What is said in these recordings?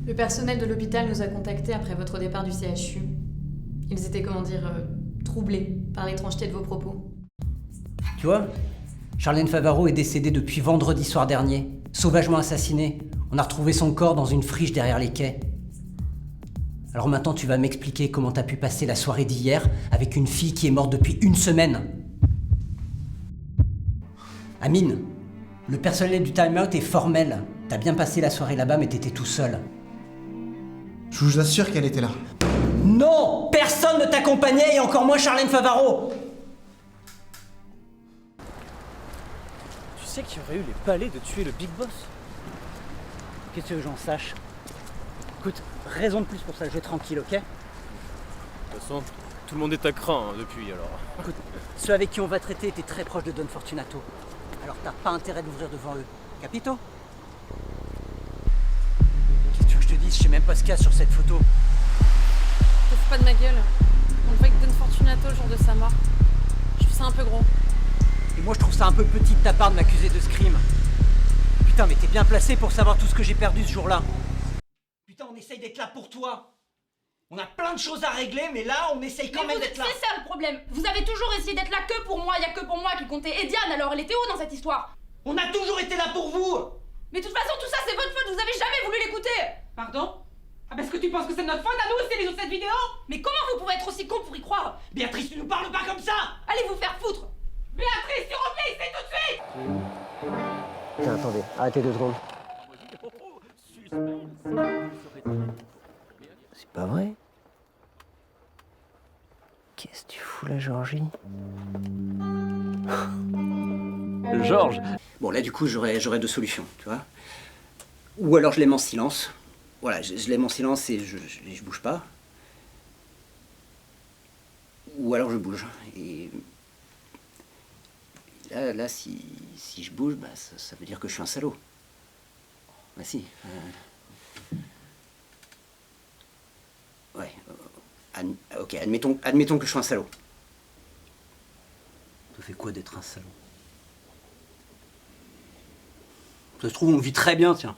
Le personnel de l'hôpital nous a contactés après votre départ du CHU. Ils étaient, troublés par l'étrangeté de vos propos. Tu vois, Charlène Favaro est décédée depuis vendredi soir dernier, sauvagement assassinée. On a retrouvé son corps dans une friche derrière les quais. Alors maintenant, tu vas m'expliquer comment t'as pu passer la soirée d'hier avec une fille qui est morte depuis une semaine. Amine, le personnel du time-out est formel. T'as bien passé la soirée là-bas, mais t'étais tout seul. Je vous assure qu'elle était là. Non! Personne ne t'accompagnait et encore moins Charlène Favaro! Tu sais qu'il y aurait eu les palais de tuer le Big Boss? Qu'est-ce que j'en sache? Écoute, raison de plus pour ça, je vais tranquille, ok? De toute façon, tout le monde est à cran depuis alors. Écoute, ceux avec qui on va traiter étaient très proches de Don Fortunato. Alors t'as pas intérêt d'ouvrir devant eux. Capito? Qu'est-ce que tu veux que je te dise? Je sais même pas ce qu'il y a sur cette photo. Te fous pas de ma gueule. On le voit avec Don Fortunato le jour de sa mort. Je trouve ça un peu gros. Et moi je trouve ça un peu petit de ta part de m'accuser de ce crime. Putain, mais t'es bien placé pour savoir tout ce que j'ai perdu ce jour-là. Putain, on essaye d'être là pour toi. On a plein de choses à régler, mais là, on essaye quand même d'être là. C'est ça le problème. Vous avez toujours essayé d'être là que pour moi, il y a que pour moi qui comptait. Et Diane, alors elle était où dans cette histoire? On a toujours été là pour vous. Mais de toute façon, tout ça c'est votre faute, vous avez jamais voulu l'écouter. Pardon? Ah parce que tu penses que c'est notre faute à nous, c'est les autres cette vidéo? Mais comment vous pouvez être aussi con pour y croire? Béatrice, tu nous parles pas comme ça. Allez vous faire foutre. Béatrice, tu reviens ici tout de suite. Tiens, attendez, arrêtez 2 secondes. C'est pas vrai? Qu'est-ce que tu fous là, Georgie? Georges! Bon, là, du coup, j'aurais 2 solutions, tu vois. Ou alors je les mets en silence. Voilà, je les mets en silence et je bouge pas. Ou alors je bouge. Et là si je bouge, bah, ça veut dire que je suis un salaud. Bah si. Ouais. Ok, admettons que je suis un salaud. Ça fait quoi d'être un salaud? Ça se trouve, on vit très bien, tiens.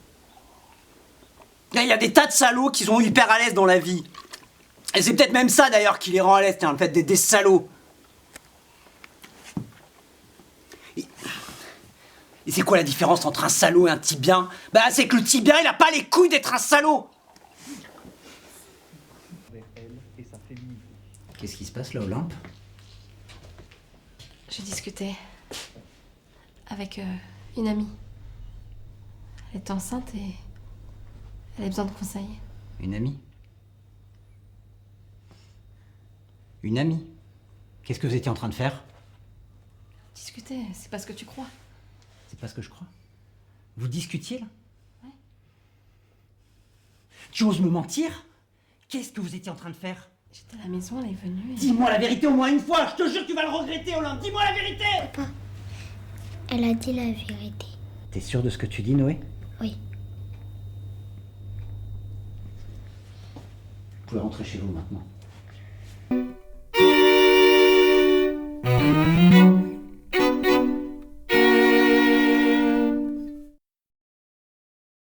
Il y a des tas de salauds qui sont hyper à l'aise dans la vie. Et c'est peut-être même ça, d'ailleurs, qui les rend à l'aise, tiens, le fait d'être des salauds. Et c'est quoi la différence entre un salaud et un type bien? Bah, c'est que le type bien, il a pas les couilles d'être un salaud. Qu'est-ce qui se passe là, Olympe? J'ai discuté avec une amie. Elle est enceinte et elle a besoin de conseils. Une amie? Une amie? Qu'est-ce que vous étiez en train de faire? Discuter, c'est pas ce que tu crois. C'est pas ce que je crois. Vous discutiez là? Ouais. Tu oses me mentir? Qu'est-ce que vous étiez en train de faire? J'étais à la maison, elle est venue et... Dis-moi la vérité au moins une fois, je te jure que tu vas le regretter, Olympe. Dis-moi la vérité! Papa, elle a dit la vérité. T'es sûr de ce que tu dis, Noé? Oui. Vous pouvez rentrer chez vous maintenant.